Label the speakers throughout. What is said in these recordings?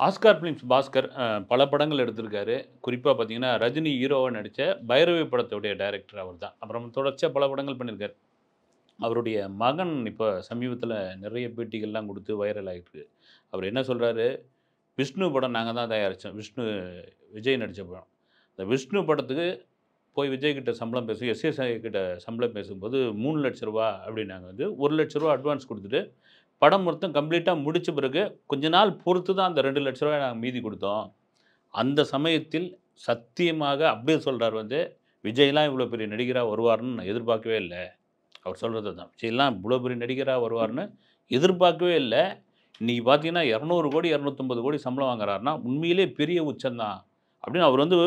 Speaker 1: Oscar films Bhaskar பல படங்கள் எடுத்திருக்காரு. குறிப்பா பார்த்தீங்கன்னா, ரஜினி ஹீரோவா நடிச்ச பைரவி படத்துடைய டைரக்டர் அவர் தான். அப்புறம் தொடர்ச்சியா பல படங்கள் பண்ணியிருக்காரு. அவருடைய மகன் இப்ப சமீபத்தில நிறைய பேட்டிகள்லாம் குடுத்து வைரல் ஆயிட்டு. அவர் என்ன சொல்றாரு, "விஷ்ணு படம் நாங்க தான் தயாரிச்சோம். விஜய் நடிச்ச படம். இந்த விஷ்ணு படத்துக்கு போய் விஜய் கிட்ட சம்பளம் பேச எஸ்.ஏ. கிட்ட சம்பளம் பேசும்போது ரூ. 3,00,000 அப்படின்னாங்க வந்து ரூ. 1,00,000 அட்வான்ஸ் குடுத்துட்டு படம் மொத்தம் கம்ப்ளீட்டா முடிச்ச பிறகு, கொஞ்ச நாள் பொறுத்து தான் அந்த ரூ. 2,00,000 நாங்க மீதி குடுத்தோம். அந்த சமயத்தில் சத்தியமாக அப்படியே சொல்றாரு வந்து, "விஜய்லாம் இவ்வளோ பெரிய நடிகரா வருவார்ன்னு நான் எதிர்பார்க்கவே இல்ல." அவர் சொல்றது அதான். "விஜய்லாம் இவ்வளோ பெரிய நடிகரா வருவார்ன்னு எதிர்பார்க்கவே இல்ல. இன்னைக்கு பார்த்தீங்கன்னா 200,00,00,000, 250,00,00,000 சம்பளம் வாங்குறாருன்னா, உண்மையிலேயே பெரிய உச்சம் தான்." அப்படின்னு அவர் வந்து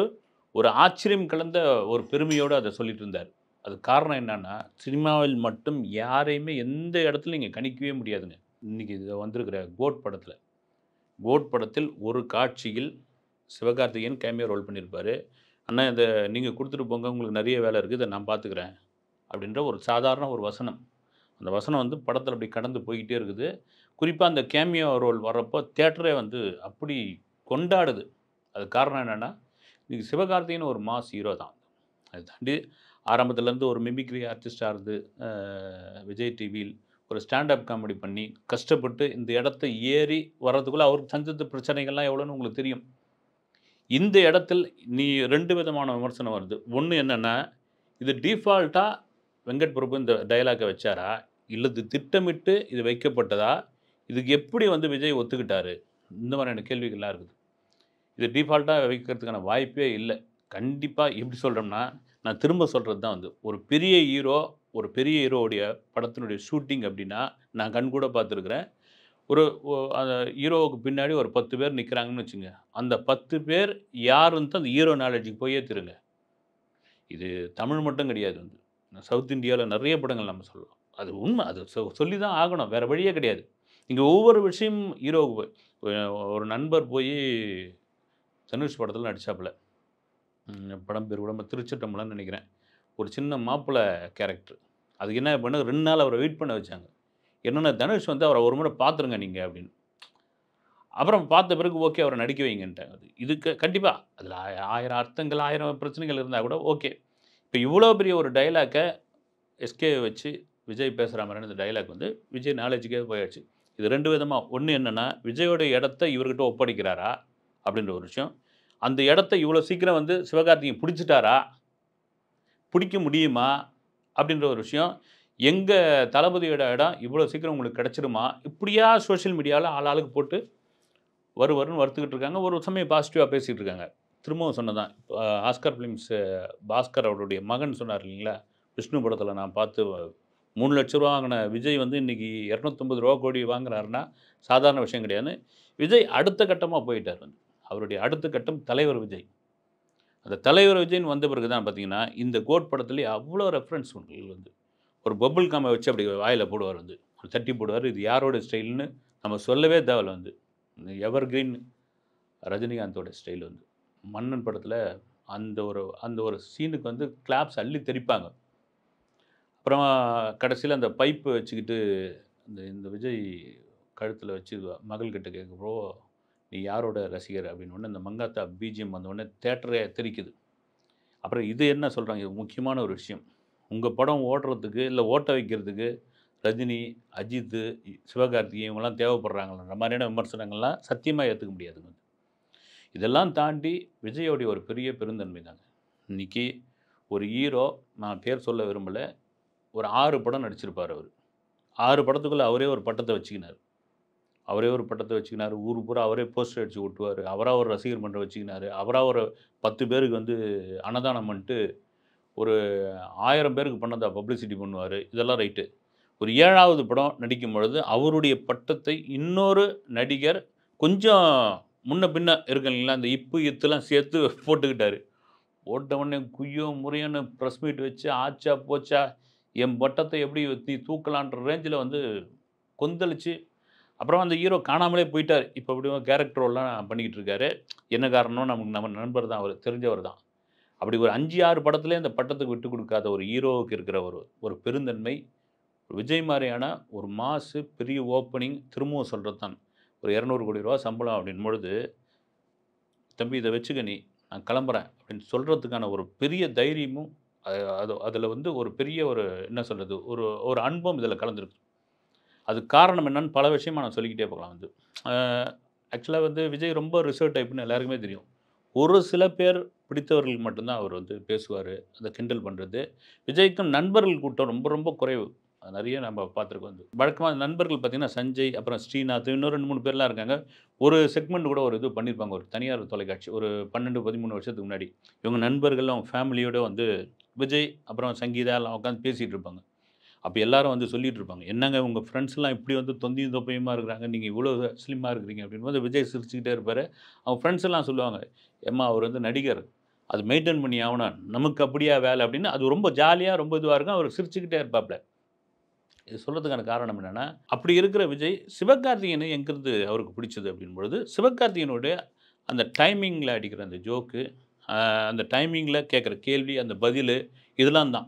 Speaker 1: ஒரு ஆச்சரியம் கலந்த ஒரு பெருமையோட அத சொல்லிட்டு இருந்தாரு. அதுக்கு காரணம் என்னன்னா, சினிமாவில் மட்டும் யாரையுமே எந்த இடத்துலயும் நீங்க கணிக்கவே முடியாதுங்க. இன்னைக்கு இது வந்திருக்கிற கோட் படத்துல. கோட் படத்தில் ஒரு காட்சியில் சிவகார்த்திகேயன் கேமியோ ரோல் பண்ணியிருப்பாரு. "அண்ணா இத நீங்க குடுத்துட்டு போங்க. உங்களுக்கு நெறைய வேலை இருக்கு. இத நான் பார்த்துக்கிறேன்." அப்படின்ற ஒரு சாதாரண ஒரு வசனம். அந்த வசனம் வந்து படத்துல அப்படி கடந்து போய்க்கிட்டே இருக்குது. குறிப்பா அந்த கேமியோ ரோல் வர்றப்போ தியேட்டரே வந்து அப்படி கொண்டாடுது. அதுக்கு காரணம் என்னன்னா, இன்னைக்கு சிவகார்த்திகேயன் ஒரு மாஸ் ஹீரோ தான். அத தாண்டி ஆரம்பத்துலேருந்து ஒரு மிமிக்ரி ஆர்டிஸ்ட்டா இருந்து, விஜய் டிவியில் ஒரு ஸ்டாண்ட் அப் காமெடி பண்ணி, கஷ்டப்பட்டு இந்த இடத்த ஏறி வர்றதுக்குள்ள அவருக்கு சந்தித்த பிரச்சனைகள்லாம் எவ்வளோன்னு உங்களுக்கு தெரியும். இந்த இடத்தில் 2 விதமான விமர்சனம் வருது. ஒண்ணு என்னன்னா, இது டிஃபால்ட்டா வெங்கட் பிரபு இந்த டயலாக்க வச்சாரா? இல்ல இது திட்டமிட்டு இது வைக்கப்பட்டதா? இதுக்கு எப்படி வந்து விஜய் ஒத்துக்கிட்டாரு? இந்த மாதிரியான கேள்விகள்லாம் இருக்குது. இது டிஃபால்ட்டா வைக்கிறதுக்கான வாய்ப்பே இல்ல. கண்டிப்பா எப்படி சொல்றோம்னா, நான் திரும்ப சொல்றது தான் வந்து, ஒரு பெரிய ஹீரோவுடைய படத்தினுடைய ஷூட்டிங் அப்படின்னா, நான் கண்கூட பார்த்துருக்கிறேன். ஒரு அந்த ஹீரோவுக்கு பின்னாடி ஒரு 10 பேர் நிக்கிறாங்கன்னு வச்சுக்கங்க. அந்த 10 பேர் யாருன்ட்டு அந்த ஹீரோ நாலேட்ஜுக்கு போயே திருங்க. இது தமிழ் மட்டும் கிடையாது வந்து. சவுத் இந்தியால நெறைய படங்கள் நம்ம சொல்லலாம். அது உண்ம. அது சொல்லி தான் ஆகணும். வேற வழியே கிடையாது. இங்க ஒவ்வொரு விஷயமும் ஹீரோவுக்கு ஒரு நண்பர் போயி தனுஷ் படத்தில நடிச்சாப்புல. படம் பேர் கூட திருச்சிற்றம்பலம்னு நெனைக்கிறேன். ஒரு சின்ன மாப்பிள கேரக்டர். அதுக்கு என்ன பண்ண 2 நாள் அவர வெயிட் பண்ண வச்சாங்க. என்னன்னா, "தனுஷ் வந்து அவர ஒரு முறை பார்த்துருங்க நீங்க" அப்படின்னு. அப்புறம் பார்த்த பிறகு ஓகே அவர நடிக்க வைங்கன்ட்டாங்க. இதுக்கு கண்டிப்பா அதில 1000 அர்த்தங்கள், 1000 பிரச்சனைகள் இருந்தா கூட ஓகே. இப்ப இவ்வளோ பெரிய ஒரு டயலாக்க எஸ்கே வச்சு விஜய் பேசுற மாரியான இந்த டயலாக் வந்து விஜய் நாலேட்ஜுக்கே போயாச்சு. இது 2 விதமா. ஒண்ணு என்னன்னா, விஜயோட இடத்த இவர்கிட்ட ஒப்படைக்கிறாரா? அப்படின்ற ஒரு விஷயம். அந்த இடத்த இவ்வளோ சீக்கிரம் வந்து சிவகார்த்திகேயன் புடிச்சுட்டாரா? பிடிக்க முடியுமா? அப்படின்ற ஒரு விஷயம். எங்க தளபதியோட இடம் இவ்வளோ சீக்கிரம் உங்களுக்கு கிடைச்சிருமா? இப்படியா சோசியல் மீடியால ஆளாளுக்கு போட்டு வருன்னு வறுத்துக்கிட்டு இருக்காங்க. ஒரு சமயம் பாசிட்டிவா பேசிட்டு இருக்காங்க. திரும்பவும் சொன்னது தான். ஆஸ்கார் பிலிம்ஸ் பாஸ்கர் அவருடைய மகன் சொன்னார் இல்லைங்களா? விஷ்ணு படத்தில நான் பார்த்து ரூ. 3,00,000 வாங்கின விஜய் வந்து இன்னைக்கு ரூ. 250 கோடி வாங்குறாருன்னா, சாதாரண விஷயம் கிடையாதுன்னு, விஜய் அடுத்த கட்டமா போயிட்டார் வந்து. அவருடைய அடுத்த கட்டம் தலைவர் விஜய். அந்த தலைவர் விஜய்ன்னு வந்த பிறகு தான் பார்த்தீங்கன்னா, இந்த கோட் படத்திலேயே அவ்வளோ ரெஃபரன்ஸ் வந்து. ஒரு பபிள் காம வச்சு அப்படி வாயில போடுவார் வந்து. தட்டி போடுவாரு. இது யாரோட ஸ்டைல்ன்னு நம்ம சொல்லவே தேவையில்ல வந்து. எவர் கிரீன் ரஜினிகாந்தோட ஸ்டைல் வந்து. மன்னன் படத்தில அந்த ஒரு சீனுக்கு வந்து கிளாப்ஸ் அள்ளி தெறிப்பாங்க. அப்புறம் கடைசியில அந்த பைப் வச்சுக்கிட்டு இந்த இந்த விஜய் கழுத்தில வச்சு மகள்கிட்ட கேட்குறப்போ, "நீ யாரோட ரசிகர்?" அப்படின்னோனே, இந்த மங்காத்தா பிஜிஎம் வந்தோனே தியேட்டரே தெறிக்குது. அப்புறம் இது என்ன சொல்றாங்க, இது முக்கியமான ஒரு விஷயம். உங்க படம் ஓடுறதுக்கு, இல்ல ஓட்ட வைக்கிறதுக்கு ரஜினி, அஜித்து, சிவகார்த்திகேயன் இவங்கலாம் தேவைப்படுறாங்கன்ற மாரியான விமர்சனங்கள்லாம் சத்தியமா ஏத்துக்க முடியாதுங்க. இதெல்லாம் தாண்டி விஜயோடைய ஒரு பெரிய பெருந்தன்மை தாங்க. இன்னைக்கு ஒரு ஹீரோ, நான் பேர் சொல்ல விரும்பல. ஒரு 6 படம் நடிச்சிருப்பாரு அவரு. 6 படத்துக்குள்ள அவரே ஒரு பட்டத்த வச்சுக்கினாரு. அவரே ஒரு பட்டத்த வச்சுக்கினாரு. ஊர் பூரா அவரே போஸ்டர் அடிச்சு ஒட்டுவாரு. அவரா ஒரு ரசிகர் மன்றம் வச்சுக்கினாரு. அவரா ஒரு 10 பேருக்கு வந்து அன்னதானம் பண்ணிட்டு, ஒரு 1000 பேருக்கு பண்ணதா பப்ளிசிட்டி பண்ணுவாரு. இதெல்லாம் ரைட்டு. ஒரு 7வது படம் நடிக்கும் பொழுது, அவருடைய பட்டத்தை இன்னொரு நடிகர் கொஞ்சம் முன்ன பின்ன இருக்கு இல்லைங்களா, அந்த இப்பு, இத்துலாம் சேர்த்து போட்டுக்கிட்டாரு. போட்ட உடனே குய்யோ முறையோன்னு பிரஸ் மீட் வச்சு, ஆச்சா போச்சா, என் பட்டத்த எப்படி நீ தூக்கலான்ற ரேஞ்சில வந்து கொந்தளிச்சு, அப்புறம் அந்த ஹீரோ காணாமலே போயிட்டாரு. இப்ப எப்படியும் கேரக்டர் ரோல்லாம் பண்ணிக்கிட்டு இருக்காரு. என்ன காரணம் நமக்கு நம்ம நண்பர் தான் அவரு. தெரிஞ்சவர் தான். அப்படி ஒரு 5, 6 படத்திலே அந்த பட்டத்துக்கு விட்டுக் குடுக்காத ஒரு ஹீரோவுக்கு இருக்கிற ஒரு ஒரு பெருந்தன்மை, விஜய் மாரியான ஒரு மாசு, பெரிய ஓப்பனிங் திரும்பவும் சொல்றது தான். ஒரு 200 கோடி ரூபா சம்பளம் அப்படின் பொழுது, "தம்பி இத வச்சுக்க நீ, நான் கிளம்புறேன்" அப்படின்னு சொல்றதுக்கான ஒரு பெரிய தைரியமும், அ அது அதில வந்து ஒரு பெரிய ஒரு என்ன சொல்றது? ஒரு ஒரு அன்பும் இதில கலந்திருக்கு. அதுக்கு காரணம் என்னன்னு பல விஷயமா நான் சொல்லிக்கிட்டே போகலாம் வந்து. அ ஆக்சுவலா வந்து விஜய் ரொம்ப ரிசர்வ் டைப்ன்னு எல்லாருக்குமே தெரியும். ஒரு சில பேர் பிடித்தவர்களுக்கு மட்டும் தான் அவர் வந்து பேசுவாரு. அத கிண்டல் பண்றது. விஜய்க்கும் நண்பர்கள் கூட்டம் ரொம்ப ரொம்ப குறைவு. அது நெறைய நம்ம பார்த்துருக்கோம் வந்து. வழக்கமா நண்பர்கள் பார்த்தீங்கன்னா, சஞ்சய், அப்புறம் ஸ்ரீநாத் இன்னும் 2, 3 பேர்லாம் இருக்காங்க. ஒரு செக்மெண்ட் கூட ஒரு இது பண்ணியிருப்பாங்க. ஒரு தனியார் தொலைக்காட்சி. ஒரு 12, 13 வருஷத்துக்கு முன்னாடி. இவங்க நண்பர்கள், அவங்க ஃபேமிலியோட வந்து விஜய், அப்புறம் சங்கீதா எல்லாம் உட்காந்து பேசிட்டு இருப்பாங்க. அப்ப எல்லாரும் வந்து சொல்லிட்டு இருப்பாங்க. "என்னங்க உங்க ஃப்ரெண்ட்ஸ்லாம் இப்படி வந்து தொந்தியும் தொப்பையுமா இருக்கிறாங்க. நீங்க இவ்வளோ ஸ்லிம்மா இருக்கிறீங்க." அப்படின்போது விஜய் சிரிச்சுக்கிட்டே இருப்பாரு. அவங்க ஃப்ரெண்ட்ஸ் எல்லாம் சொல்லுவாங்க, "ஏம்மா அவர் வந்து நடிகர். அது மெயின்டெயின் பண்ணி ஆவணும். நமக்கு அப்படியா வேலை?" அப்படின்னு அது ரொம்ப ஜாலியா ரொம்ப இதுவா இருக்கும். அவர் சிரிச்சுக்கிட்டே இருப்பாப்ல. இது சொல்றதுக்கான காரணம் என்னன்னா, அப்படி இருக்கிற விஜய் சிவகார்த்திகேயன எங்கிருந்து அவருக்கு பிடிச்சது அப்படின்பொழுது, சிவகார்த்திகேயனுடைய அந்த டைமிங்ல அடிக்கிற அந்த ஜோக்கு, அ அந்த டைமிங்ல கேட்கிற கேள்வி, அந்த பதிலு இதெல்லாம் தான்.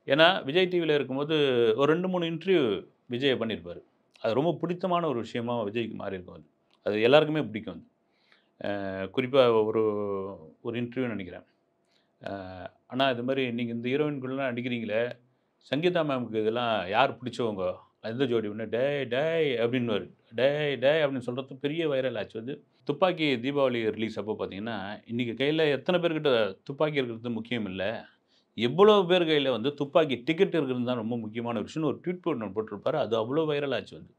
Speaker 1: ஏன்னா, விஜய் டிவில இருக்கும்போது ஒரு 2, 3 இன்டர்வியூ விஜய் பண்ணியிருப்பாரு. அது ரொம்ப பிடித்தமான ஒரு விஷயமா விஜய்க்கு மாறியிருக்கும் அது. அது எல்லாருக்குமே பிடிக்கும் அது. குறிப்பா ஒரு ஒரு இன்டர்வியூ நெனைக்கிறேன். அ "அண்ணா இது மாரி நீங்க இந்த ஹீரோயின் கூடலாம் நடிக்கிறீங்களே, சங்கீதா மேம்க்கு இதெல்லாம் யார் பிடிச்சவங்க? எந்த ஜோடி?" உடனே "டேய் டேய்" அப்படின்னுவாரு. "டேய் டேய்" அப்படின்னு சொல்றது பெரிய வைரல் ஆச்சு அது. துப்பாக்கி தீபாவளி ரிலீஸ் அப்போ பார்த்தீங்கன்னா, இன்னைக்கு கையில எத்தன பேர்கிட்ட துப்பாக்கி இருக்கிறது முக்கியம் இல்ல. எவ்வளோ பேர் கையில வந்து துப்பாக்கி டிக்கெட் இருக்கிறது தான் ரொம்ப முக்கியமான விஷயம்னு ஒரு ட்வீட் ஒண்ணு போட்டிருப்பாரு. அது அவ்வளோ வைரல் ஆச்சு வந்து.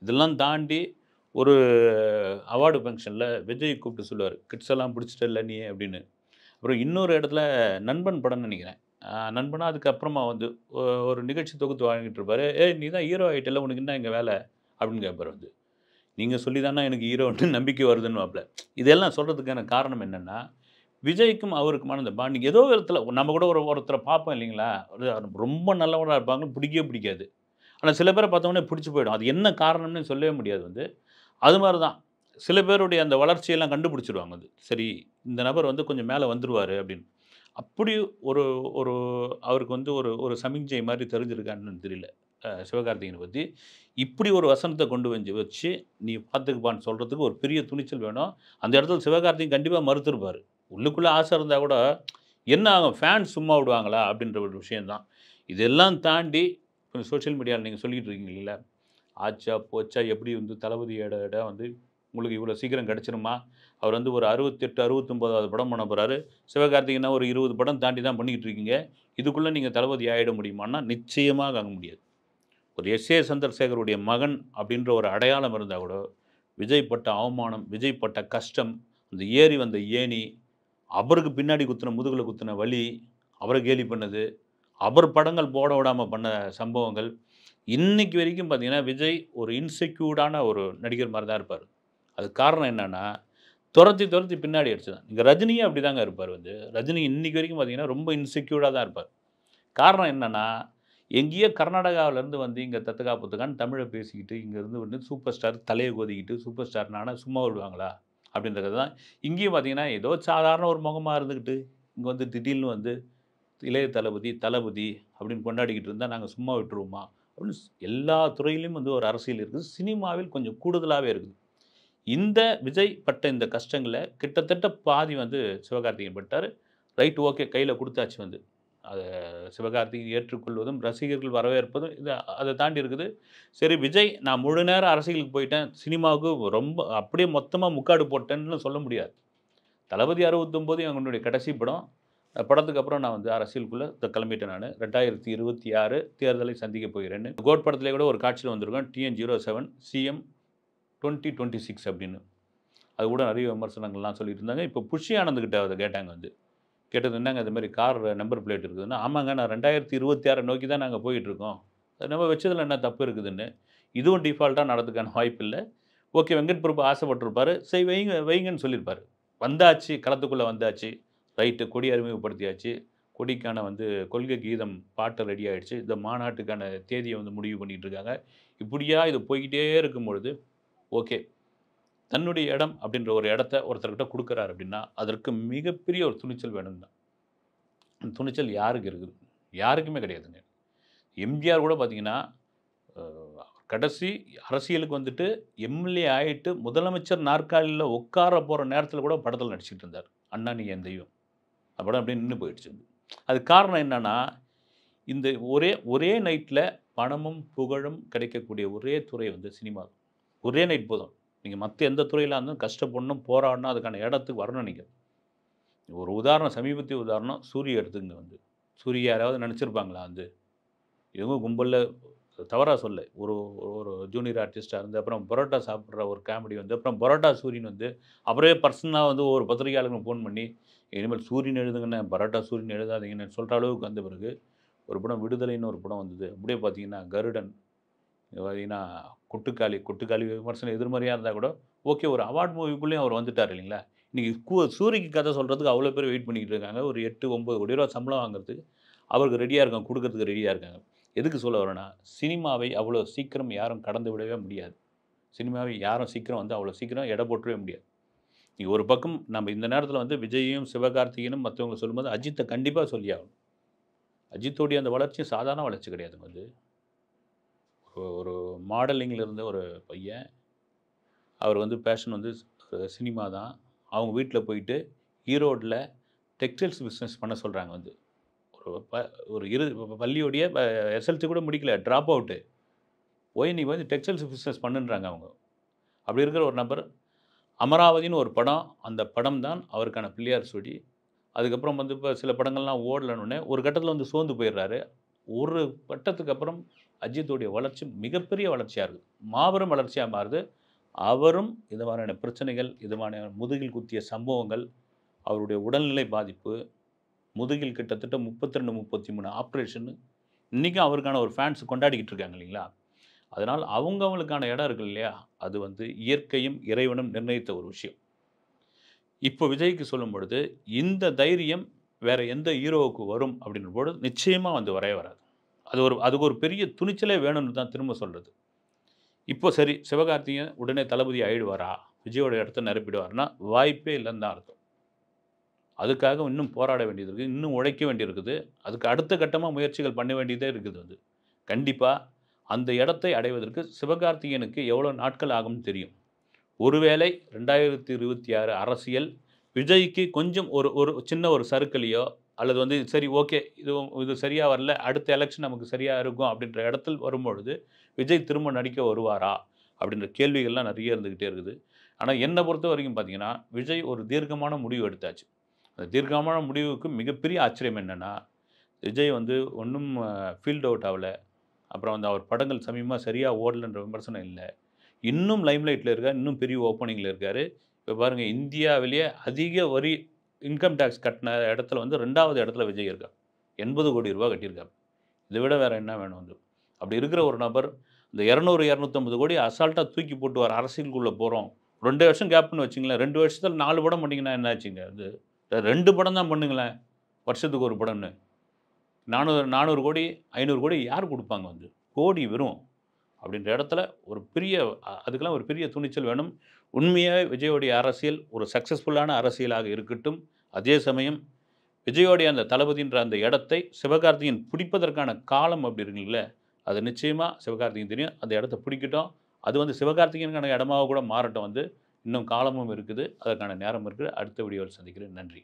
Speaker 1: இதெல்லாம் தாண்டி ஒரு அவார்டு ஃபங்ஷன்ல விஜய் கூப்பிட்டு சொல்லுவாரு. "கிட்ஸ் எல்லாம் பிடிச்சிட்டல்ல நீ" அப்படின்னு. அப்புறம் இன்னொரு இடத்துல நண்பன் படம்னு நெனைக்கிறேன். நண்பனா அதுக்கப்புறமா வந்து ஒரு நிகழ்ச்சி தொகுத்து வழங்கிட்டு இருப்பாரு. "ஏய் நீ தான் ஹீரோ ஆயிட்டல்ல உனக்கு என்ன இங்க வேல?" அப்படின்னு கேட்பாரு வந்து. "நீங்க சொல்லி தான எனக்கு ஹீரோன்ட்டு நம்பிக்கை வருதுன்னுவாப்ல." இதெல்லாம் சொல்றதுக்கான காரணம் என்னன்னா, விஜய்க்கும் அவருக்குமான அந்த பாண்டிங் ஏதோ விதத்தில நம்ம கூட ஒருத்தர பார்ப்போம் இல்லைங்களா? ரொம்ப நல்லவங்களா இருப்பாங்க. பிடிக்கவே பிடிக்காது. ஆனா சில பேர பார்த்தோனே பிடிச்சு போயிடும். அது என்ன காரணம்னு சொல்லவே முடியாது வந்து. அது மாரி தான். சில பேருடைய அந்த வளர்ச்சியெல்லாம் கண்டுபிடிச்சுருவாங்க அது. சரி இந்த நபர் வந்து கொஞ்சம் மேல வந்துருவாரு அப்படின்னு. அப்படி ஒரு ஒரு அவருக்கு வந்து ஒரு ஒரு சமிக்ஞை மாரி தெரிஞ்சிருக்கான்னு தெரியல. சிவகார்த்திகேயன பத்தி. இப்படி ஒரு வசனத்த கொண்டு வச்சு, "நீ பார்த்துக்கப்பான்னு" சொல்றதுக்கு ஒரு பெரிய துணிச்சல் வேணும். அந்த இடத்துல சிவகார்த்திகேயன் கண்டிப்பா மறுத்திருப்பாரு. உள்ளுக்குள்ள ஆசை இருந்தா கூட, "என்ன ஆகும் ஃபேன்ஸ் சும்மா விடுவாங்களா?" அப்படின்ற ஒரு விஷயம் தான். இதெல்லாம் தாண்டி இப்ப சோசியல் மீடியால நீங்க சொல்லிட்டு இருக்கீங்கல்ல, ஆச்சா, போச்சா எப்படி வந்து தளபதி இடம் வந்து உங்களுக்கு இவ்வளோ சீக்கிரம் கிடைச்சிருமா? அவர் வந்து ஒரு 68, 69வது படம் பண்ண போறாரு. சிவகார்த்திகேயனா ஒரு 20 படம் தாண்டி தான் பண்ணிக்கிட்டு இருக்கீங்க. இதுக்குள்ள நீங்க தளபதி ஆயிட முடியுமான்னா, நிச்சயமாக ஆக முடியாது. ஒரு எஸ்.ஏ. சந்திரசேகருடைய மகன் அப்படின்ற ஒரு அடையாளம் இருந்தா கூட, விஜய் பட்ட அவமானம், விஜய் பட்ட கஷ்டம், அந்த ஏறி வந்த ஏணி, அவருக்கு பின்னாடி குத்துன முதுகுல குத்துன வலி, அவர கேலி பண்ணது, அவர் படங்கள் போட விடாம பண்ண சம்பவங்கள், இன்னைக்கு வரைக்கும் பார்த்தீங்கன்னா, விஜய் ஒரு இன்செக்யூர்டான ஒரு நடிகர் மாரி தான் இருப்பாரு. அதுக்கு காரணம் என்னன்னா, தொரத்தி தொரத்தி பின்னாடி அடிச்சது. இங்க ரஜினியே அப்படிதாங்க இருப்பாரு வந்து. ரஜினி இன்னைக்கு வரைக்கும் பார்த்தீங்கன்னா, ரொம்ப இன்செக்யூர்டா தான் இருப்பார். காரணம் என்னன்னா, எங்கேயோ கர்நாடகாவிலருந்து வந்து இங்க தத்தக்கா புத்தக்கான்னு தமிழ பேசிக்கிட்டு, இங்க இருந்து வந்து சூப்பர் ஸ்டார் தலைய கோதிக்கிட்டு, சூப்பர் ஸ்டார்ன்னு ஆனா சும்மா விடுவாங்களா? அப்படின்றது தான். இங்கேயும் பார்த்தீங்கன்னா, ஏதோ சாதாரண ஒரு முகமா இருந்துகிட்டு, இங்க வந்து திடீர்னு வந்து இளைய தளபதி, தளபதி அப்படின்னு கொண்டாடிக்கிட்டு இருந்தா நாங்க சும்மா விட்டுருவோமா? அப்படின்னு எல்லா துறையிலும் வந்து ஒரு அரசியல் இருக்குது. சினிமாவில் கொஞ்சம் கூடுதலாவே இருக்குது. இந்த விஜய் பட்ட இந்த கஷ்டங்கள கிட்டத்தட்ட பாதி வந்து சிவகார்த்திகேயன் பட்டாரு. ரைட் ஓகே கையில குடுத்தாச்சு வந்து. அத சிவகார்த்திகேயன் ஏற்றுக்கொள்வதும், ரசிகர்கள் வரவேற்பதும் இது அத தாண்டி இருக்குது. சரி விஜய் நான் முழு நேர அரசியலுக்கு போயிட்டேன். சினிமாவுக்கு ரொம்ப அப்படியே மொத்தமா முக்காடு போட்டேன்னு சொல்ல முடியாது. தளபதி 69 என்னுடைய கடைசி படம். படத்துக்கு அப்புறம் நான் வந்து அரசியலுக்குள்ள கிளம்பிட்டேன் நானு. 2026 தேர்தலை சந்திக்க போகிறேன்னு. கோட் படத்திலே கூட ஒரு காட்சியில வந்திருக்கும். டிஎன்07 சிஎம் 2026 அப்படின்னு. அது கூட நிறைய விமர்சனங்கள்லாம் சொல்லிட்டு இருந்தாங்க. இப்போ புஷி ஆனந்த் கிட்ட அத கேட்டாங்க வந்து. கேட்டது என்னங்க இது மாரி கார் நம்பர் பிளேட் இருக்குதுன்னா, ஆமாங்க நான் 2026 நோக்கி தான் நாங்க போயிட்டுருக்கோம். நம்ம வச்சதுல என்ன தப்பு இருக்குதுன்னு. இதுவும் டிஃபால்ட்டா நடக்கிறதுக்கான வாய்ப்பு இல்ல. ஓகே வெங்கட் பிரபு ஆசைப்பட்டிருப்பாரு. சரி வைங்க வைங்கன்னு சொல்லியிருப்பாரு. வந்தாச்சு, களத்துக்குள்ள வந்தாச்சு. ரைட்டு கொடி அறிமுகப்படுத்தியாச்சு. கொடிக்கான வந்து கொள்கை கீதம் பாட்டு ரெடி ஆயிடுச்சு. இந்த மாநாட்டுக்கான தேதிய வந்து முடிவு பண்ணிட்டு இருக்காங்க. இப்படியா இது போய்க்கிட்டே இருக்கும்பொழுது, ஓகே. தன்னுடைய இடம் அப்படின்ற ஒரு இடத்த ஒருத்தர்கிட்ட குடுக்குறாரு அப்படின்னா, அதற்கு மிகப்பெரிய ஒரு துணிச்சல் வேணும் தான். அந்த துணிச்சல் யாருக்கு இருக்குது? யாருக்குமே கிடையாதுங்க. எம்ஜிஆர் கூட பார்த்தீங்கன்னா, அ கடைசி அரசியலுக்கு வந்துட்டு எம்எல்ஏ ஆயிட்டு முதலமைச்சர் நாற்காலியில உட்கார போற நேரத்தில கூட படத்தில நடிச்சுட்டு இருந்தார். "அண்ணா நீ என் தெய்வம்." அந்த படம் அப்படியே நின்னு போயிடுச்சு. அதுக்கு காரணம் என்னன்னா, இந்த ஒரே ஒரே நைட்ல பணமும், புகழும் கிடைக்கக்கூடிய ஒரே துறை வந்து சினிமா. ஒரே நைட் போதும். நீங்க மத்த எந்த துறையில இருந்தாலும் கஷ்டப்படணும், போராடணும், அதுக்கான இடத்துக்கு வரணும் நீங்க. ஒரு உதாரணம் சமீபத்திய உதாரணம் சூரிய எடுத்துக்கங்க வந்து. சூரிய யாராவது நெனச்சிருப்பாங்களா வந்து? இவங்க கும்பல்ல தவறா சொல்லல. ஒரு ஒரு ஜூனியர் ஆர்டிஸ்ட்டா இருந்து, அப்புறம் பரோட்டா சாப்பிடுற ஒரு காமெடி வந்து, அப்புறம் பரோட்டா சூரியன் வந்து, அவரே பர்சனலா வந்து ஒரு பத்திரிகையாளருக்கு ஃபோன் பண்ணி, இனிமேல் சூரியன் எழுதுங்கண்ணே, பரோட்டா சூரியன் எழுதாதீங்கன்னு சொல்ற அளவுக்கு வந்த பிறகு, ஒரு படம் விடுதலைன்னு ஒரு படம் வந்தது. அப்படியே பார்த்தீங்கன்னா, கருடன், பார்த்தீங்கன்னா கொட்டுக்காளி, கொட்டுக்காளி விமர்சனம் எதிர்மறையா இருந்தா கூட, ஓகே ஒரு அவார்ட் மூவிக்குள்ளேயும் அவர் வந்துட்டார் இல்லைங்களா? இன்னைக்கு சூரிக்கு கதை சொல்றதுக்கு அவ்வளோ பேர் வெயிட் பண்ணிக்கிட்டு இருக்காங்க. ஒரு 8, 9 கோடி ரூவா சம்பளம் வாங்குறதுக்கு, அவருக்கு ரெடியா இருக்காங்க, குடுக்கறதுக்கு ரெடியா இருக்காங்க. எதுக்கு சொல்ல வரேன்னா, சினிமாவை அவ்வளோ சீக்கிரம் யாரும் கடந்து விடவே முடியாது. சினிமாவை யாரும் சீக்கிரம் வந்து அவ்வளோ சீக்கிரம் எடை போட்டுறவே முடியாது. நீங்க ஒரு பக்கம் நம்ம இந்த நேரத்தில வந்து விஜய்யும், சிவகார்த்திகேயனும் மத்தவங்க சொல்லும்போது, அஜித்த கண்டிப்பா சொல்லி ஆகணும். அஜித்தோடைய அந்த வளர்ச்சி சாதாரண வளர்ச்சி கிடையாதுங்க அது. ஒரு மாடலிங்ல இருந்த ஒரு பையன். அவர் வந்து பேஷன் வந்து சினிமா தான். அவங்க வீட்ல போயிட்டு ஈரோட்ல டெக்ஸ்டைல்ஸ் பிசினஸ் பண்ண சொல்றாங்க வந்து. ஒரு ஒரு பள்ளியுடைய எஸ்எல்சி கூட முடிக்கல. Drop out. போய் நீ வந்து டெக்ஸ்டைல்ஸ் பிசினஸ் பண்ணுன்றாங்க அவங்க. அப்படி இருக்கிற ஒரு நபர், அமராவதின்னு ஒரு படம். அந்த படம் தான் அவருக்கான பிள்ளையார் சுழி. அதுக்கப்புறம் வந்து இப்ப சில படங்கள்லாம் ஓடலன்னோனே, ஒரு கட்டத்தில வந்து சோர்ந்து போயிடுறாரு. ஒரு கட்டத்துக்கு அப்புறம் அஜித்துடைய வளர்ச்சி மிகப்பெரிய வளர்ச்சியா இருக்கு. மாபெரும் வளர்ச்சியா மாறுது. அவரும் இது மாரியான பிரச்சனைகள், இது மாரியான முதுகில் குத்திய சம்பவங்கள், அவருடைய உடல்நிலை பாதிப்பு, முதுகில் கிட்டத்தட்ட 32, 33 ஆப்ரேஷன். இன்னைக்கும் அவருக்கான ஒரு ஃபேன்ஸ் கொண்டாடிக்கிட்டு இருக்காங்க இல்லைங்களா? அதனால அவங்கவங்களுக்கான இடம் இருக்கு இல்லையா? அது வந்து இயற்கையும், இறைவனும் நிர்ணயித்த ஒரு விஷயம். இப்போ விஜய்க்கு சொல்லும்பொழுது, இந்த தைரியம் வேற எந்த ஹீரோவுக்கு வரும் அப்படின்றபோது, நிச்சயமா வந்து வரவே வராது. அதுக்கு ஒரு பெரிய துணிச்சலே வேணும்னு தான் திரும்ப சொல்றது. இப்போ சரி, சிவகார்த்திகேயன் உடனே தளபதி ஆயிடுவாரா? விஜயோட இடத்த நிரப்பிடுவாருன்னா, வாய்ப்பே இல்லன்னு தான் அர்த்தம். அதுக்காக இன்னும் போராட வேண்டியது இருக்கு. இன்னும் உழைக்க வேண்டியிருக்குது. அதுக்கு அடுத்த கட்டமா முயற்சிகள் பண்ண வேண்டியதே இருக்குது வந்து. கண்டிப்பா அந்த இடத்தை அடைவதற்கு சிவகார்த்திகேயனுக்கு எவ்வளோ நாட்கள் ஆகும்னு தெரியும். ஒருவேளை 2026 அரசியல் விஜய்க்கு கொஞ்சம் ஒரு ஒரு சின்ன ஒரு சறுக்கலையோ, அல்லது வந்து சரி ஓகே இது இது சரியா வரல. அடுத்த எலக்ஷன் நமக்கு சரியா இருக்கும் அப்படின்ற இடத்தில் வரும்பொழுது, விஜய் திரும்ப நடிக்க வருவாரா? அப்படின்ற கேள்விகள்லாம் நெறைய இருந்துகிட்டே இருக்குது. ஆனா என்ன பொறுத்தவரைக்கும் பார்த்தீங்கன்னா, விஜய் ஒரு தீர்க்கமான முடிவு எடுத்தாச்சு. அந்த தீர்க்கமான முடிவுக்கு மிகப்பெரிய ஆச்சரியம் என்னன்னா, விஜய் வந்து ஒண்ணும் ஃபீல்ட் அவுட் ஆவல. அப்புறம் வந்து அவர் படங்கள் சமீபமா சரியா ஓடலன்ற விமர்சனம் இல்ல. இன்னும் லைம்லைட்ல இருக்காரு. இன்னும் பெரிய ஓப்பனிங்ல இருக்காரு. இப்ப பாருங்க இந்தியாவிலேயே அதிக வரி இன்கம் டாக்ஸ் கட்டின இடத்துல வந்து 2வது இடத்துல விஜய் இருக்கார். ரூ. 80,00,00,000 கட்டியிருக்காரு. இத விட வேற என்ன வேணும் வந்து? அப்படி இருக்கிற ஒரு நபர், இந்த 200, 250 கோடி அசால்ட்டா தூக்கி போட்டு வர அரசியலுக்குள்ள போறோம். 2 வருஷம் கேப்ன்னு வச்சுக்கங்களேன். 2 வருஷத்துல 4 படம் பண்ணீங்கன்னா என்ன ஆச்சுங்க அது? 2 படம் தான் பண்ணுங்களேன். வருஷத்துக்கு 1 படம்ன்னு. 400 400 கோடி, 500 கோடி யார் குடுப்பாங்க வந்து? கோடி வெறும். அப்படின்ற இடத்துல ஒரு பெரிய அதுக்கெல்லாம் ஒரு பெரிய துணிச்சல் வேணும். உண்மையாவே விஜயோடைய அரசியல் ஒரு சக்சஸ்ஃபுல்லான அரசியலாக இருக்கட்டும். அதே சமயம் விஜயோடைய அந்த தளபதின்ற அந்த இடத்தை சிவகார்த்திகேயன் பிடிப்பதற்கான காலம் அப்படி இருக்குல்ல, அது நிச்சயமா சிவகார்த்திகேயன் தெரியும். அந்த இடத்த பிடிக்கட்டும். அது வந்து சிவகார்த்திகேயனுக்கான இடமா கூட மாறட்டும் வந்து. இன்னும் காலமும் இருக்குது. அதற்கான நேரம் இருக்குது. அடுத்த வீடியோவில் சந்திக்கிறேன். நன்றி.